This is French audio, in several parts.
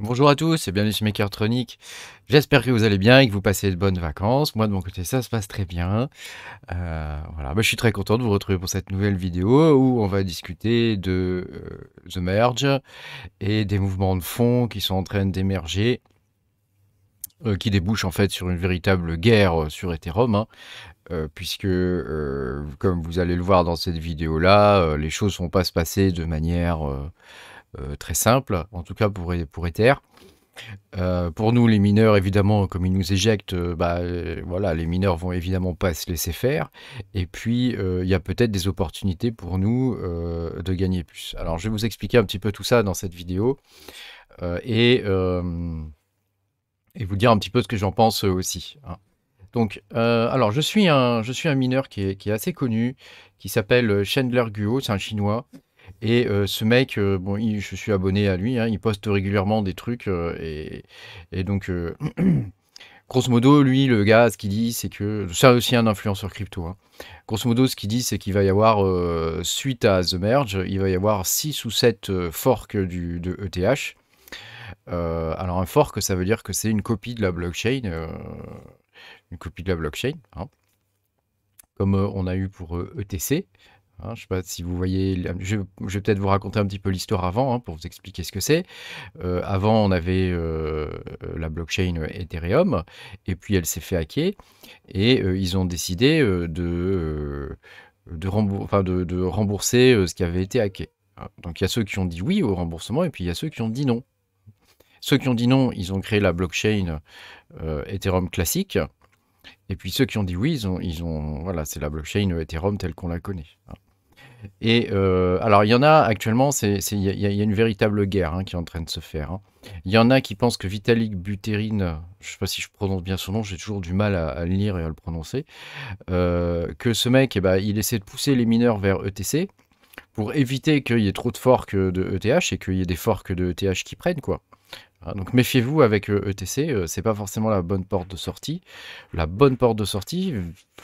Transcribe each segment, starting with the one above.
Bonjour à tous et bienvenue sur Makertronic. J'espère que vous allez bien et que vous passez de bonnes vacances. Moi de mon côté ça se passe très bien. Voilà, je suis très content de vous retrouver pour cette nouvelle vidéo où on va discuter de The Merge et des mouvements de fond qui sont en train d'émerger, qui débouchent en fait sur une véritable guerre sur Ethereum, hein, puisque comme vous allez le voir dans cette vidéo là, les choses ne vont pas se passer de manière très simple, en tout cas pour Ether. Pour nous, les mineurs, évidemment, comme ils nous éjectent, voilà, les mineurs vont évidemment pas se laisser faire. Et puis, il y a peut-être des opportunités pour nous de gagner plus. Alors, je vais vous expliquer un petit peu tout ça dans cette vidéo et vous dire un petit peu ce que j'en pense aussi, hein. Donc, alors, je suis un mineur qui est assez connu, qui s'appelle Chandler Guo, c'est un Chinois. Et ce mec, bon, je suis abonné à lui, hein, il poste régulièrement des trucs, et donc, grosso modo, lui, le gars, ce qu'il dit, c'est que c'est aussi un influenceur crypto, hein. Grosso modo, ce qu'il dit, c'est qu'il va y avoir, suite à The Merge, il va y avoir 6 ou 7 forks de ETH. Alors un fork, ça veut dire que c'est une copie de la blockchain, hein, comme on a eu pour ETC. Hein, je ne sais pas si vous voyez, je vais peut-être vous raconter un petit peu l'histoire avant, hein, pour vous expliquer ce que c'est. Avant, on avait la blockchain Ethereum, et puis elle s'est fait hacker, et ils ont décidé de rembourser ce qui avait été hacké, hein. Donc il y a ceux qui ont dit oui au remboursement, et puis il y a ceux qui ont dit non. Ceux qui ont dit non, ils ont créé la blockchain Ethereum classique, et puis ceux qui ont dit oui, voilà, c'est la blockchain Ethereum telle qu'on la connaît, hein. Et alors, il y en a actuellement, il y a une véritable guerre, hein, qui est en train de se faire, hein. Il y en a qui pensent que Vitalik Buterin, je ne sais pas si je prononce bien son nom, j'ai toujours du mal à le lire et à le prononcer, que ce mec, eh ben, il essaie de pousser les mineurs vers ETC pour éviter qu'il y ait trop de forks de ETH et qu'il y ait des forks de ETH qui prennent, quoi. Hein, donc méfiez-vous avec ETC, c'est pas forcément la bonne porte de sortie. La bonne porte de sortie,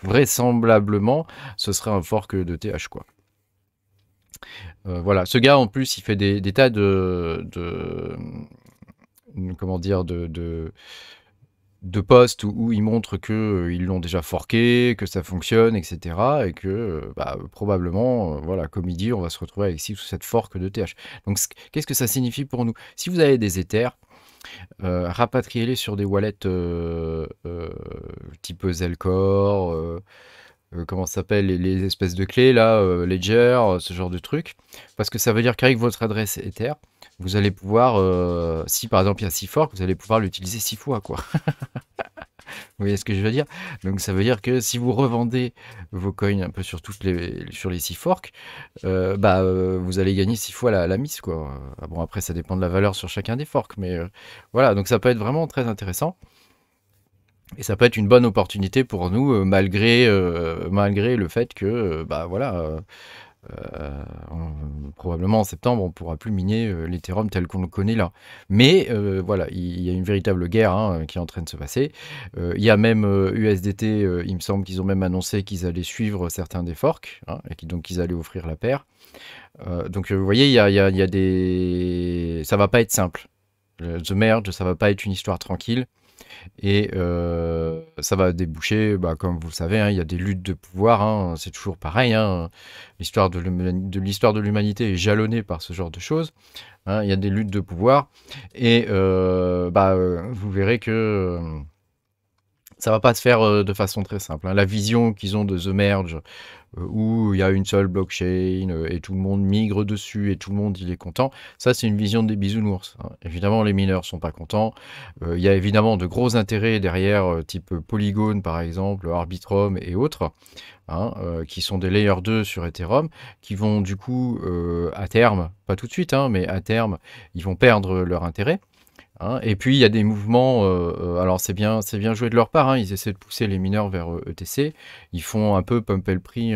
vraisemblablement, ce serait un fork de TH, quoi. Voilà, ce gars en plus, il fait des tas comment dire, de posts où il montre que ils l'ont déjà forqué, que ça fonctionne, etc. Et que probablement, voilà, comme il dit, on va se retrouver avec 6 ou 7 forks de TH. Donc qu'est-ce que ça signifie pour nous? Si vous avez des Ethers, rapatriez-les sur des wallets type Zelcore, comment ça s'appelle, les espèces de clés là, Ledger, ce genre de truc. Parce que ça veut dire qu'avec votre adresse Ether, vous allez pouvoir, si par exemple il y a 6 forks, vous allez pouvoir l'utiliser 6 fois, quoi. Vous voyez ce que je veux dire? Donc ça veut dire que si vous revendez vos coins un peu sur les 6 forks, vous allez gagner 6 fois la mise, quoi. Bon, après ça dépend de la valeur sur chacun des forks, mais voilà, donc ça peut être vraiment très intéressant. Et ça peut être une bonne opportunité pour nous, malgré le fait que, probablement en septembre, on ne pourra plus miner l'Ethereum tel qu'on le connaît là. Mais voilà, il y a une véritable guerre, hein, qui est en train de se passer. Il y a même USDT, il me semble qu'ils ont même annoncé qu'ils allaient suivre certains des forks, hein, et donc ils allaient offrir la paire. Donc vous voyez, il y a des... Ça va pas être simple. The Merge, ça va pas être une histoire tranquille. Et ça va déboucher, comme vous le savez, hein, il y a des luttes de pouvoir, hein, c'est toujours pareil, hein, l'histoire de l'humanité est jalonnée par ce genre de choses, hein, il y a des luttes de pouvoir, et vous verrez que ça va pas se faire de façon très simple, hein. La vision qu'ils ont de The Merge, où il y a une seule blockchain et tout le monde migre dessus et tout le monde il est content, ça c'est une vision des bisounours, hein. Évidemment les mineurs sont pas contents, il y a évidemment de gros intérêts derrière, type Polygon par exemple, Arbitrum et autres, hein, qui sont des layer 2 sur Ethereum, qui vont du coup à terme, pas tout de suite, hein, mais à terme, ils vont perdre leur intérêt, hein. Et puis il y a des mouvements, alors c'est bien joué de leur part, hein, ils essaient de pousser les mineurs vers ETC, ils font un peu pumper le prix,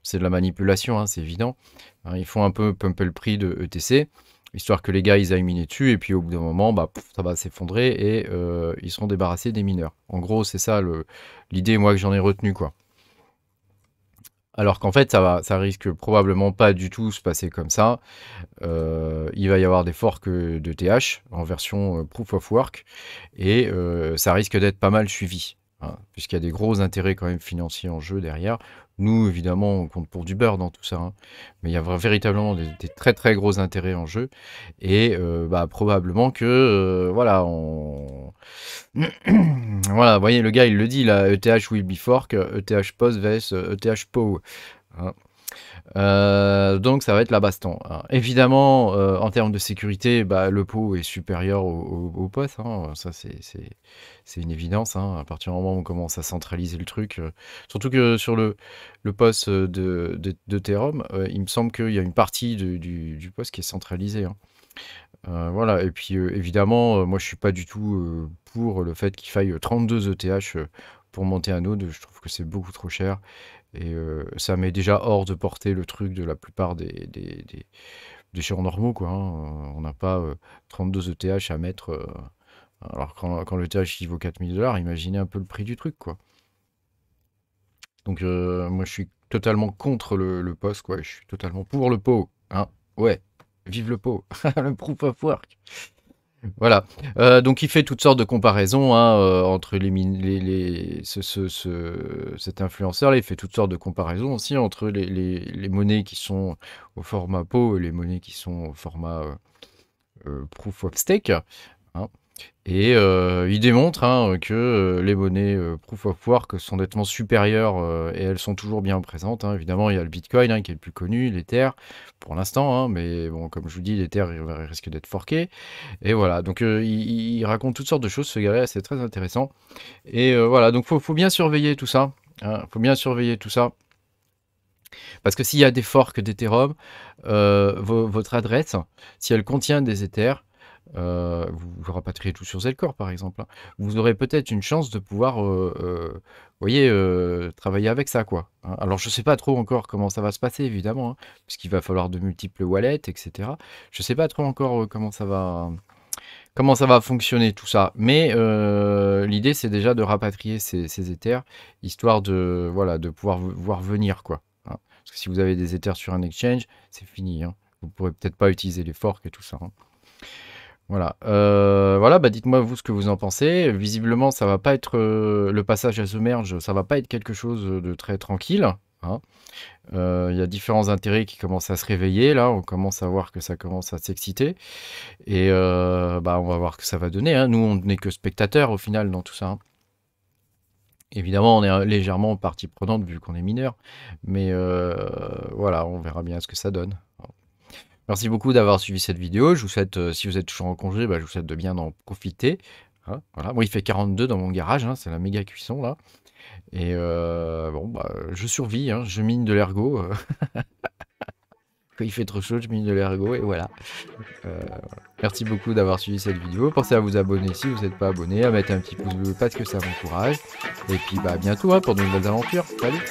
c'est de la manipulation, hein, c'est évident, hein, ils font un peu pumper le prix de ETC, histoire que les gars ils aillent miner dessus, et puis au bout d'un moment, ça va s'effondrer, et ils seront débarrassés des mineurs. En gros, c'est ça l'idée, moi, que j'en ai retenu, quoi. Alors qu'en fait, ça risque probablement pas du tout se passer comme ça. Il va y avoir des forks de TH en version Proof of Work et ça risque d'être pas mal suivi, hein, puisqu'il y a des gros intérêts quand même financiers en jeu derrière. Nous, évidemment, on compte pour du beurre dans tout ça, hein, mais il y a véritablement des très très gros intérêts en jeu et bah, probablement que voilà, voilà, vous voyez, le gars il le dit là, ETH will be fork, ETH post vs ETH POW. Hein. Donc ça va être la baston, hein. Évidemment, en termes de sécurité, bah, le pot est supérieur au POS, hein. Ça c'est une évidence, hein. À partir du moment où on commence à centraliser le truc, surtout que sur le POS d'Ethereum, il me semble qu'il y a une partie du POS qui est centralisée, hein. Voilà, et puis évidemment, moi je suis pas du tout pour le fait qu'il faille 32 ETH pour monter un node. Je trouve que c'est beaucoup trop cher. Et ça met déjà hors de portée le truc de la plupart des géants normaux, quoi, hein. On n'a pas 32 ETH à mettre. Alors quand le TH il vaut 4000 $, imaginez un peu le prix du truc, quoi. Donc moi je suis totalement contre le POS, quoi. Je suis totalement pour le pot, hein. Ouais, vive le pot, le proof of work. Voilà. Donc il fait toutes sortes de comparaisons, hein, entre cet influenceur-là. Il fait toutes sortes de comparaisons aussi entre les monnaies qui sont au format pot et les monnaies qui sont au format Proof of Stake, hein. Et il démontre, hein, que les monnaies Proof of Work sont nettement supérieures et elles sont toujours bien présentes, hein. Évidemment, il y a le Bitcoin, hein, qui est le plus connu, l'Ether pour l'instant, hein, mais bon, comme je vous dis, l'Ether il risque d'être forqué. Et voilà, donc il raconte toutes sortes de choses, ce gars-là, c'est très intéressant. Et voilà, donc faut bien surveiller tout ça, hein, faut bien surveiller tout ça. Parce que s'il y a des forks d'Ethereum, votre adresse, si elle contient des Ethers, vous rapatriez tout sur Zcore par exemple, hein, vous aurez peut-être une chance de pouvoir voyez, travailler avec ça, quoi, hein. Alors je sais pas trop encore comment ça va se passer évidemment, hein, puisqu'il va falloir de multiples wallets, etc. Je sais pas trop encore comment ça va fonctionner tout ça, mais l'idée c'est déjà de rapatrier ces Ethers, histoire de, voilà, de pouvoir voir venir, quoi, hein. Parce que si vous avez des Ethers sur un exchange, c'est fini, hein. Vous pourrez peut-être pas utiliser les forks et tout ça, hein. Voilà, voilà, bah dites-moi vous ce que vous en pensez. Visiblement, ça va pas être le passage à The Merge, ça va pas être quelque chose de très tranquille, hein. Il y a différents intérêts qui commencent à se réveiller là, on commence à voir que ça commence à s'exciter et bah, on va voir ce que ça va donner, hein. Nous, on n'est que spectateurs au final dans tout ça, hein. Évidemment, on est légèrement partie prenante vu qu'on est mineur, mais voilà, on verra bien ce que ça donne. Merci beaucoup d'avoir suivi cette vidéo. Je vous souhaite, si vous êtes toujours en congé, bah, je vous souhaite de bien en profiter, hein. Voilà. Moi, il fait 42 dans mon garage, hein, c'est la méga cuisson là. Et bon, bah, je survis, hein, je mine de l'ergot. Quand il fait trop chaud, je mine de l'ergot et voilà. Voilà. Merci beaucoup d'avoir suivi cette vidéo. Pensez à vous abonner si vous n'êtes pas abonné, à mettre un petit pouce bleu parce que ça m'encourage. Et puis bah, à bientôt, hein, pour de nouvelles aventures. Salut!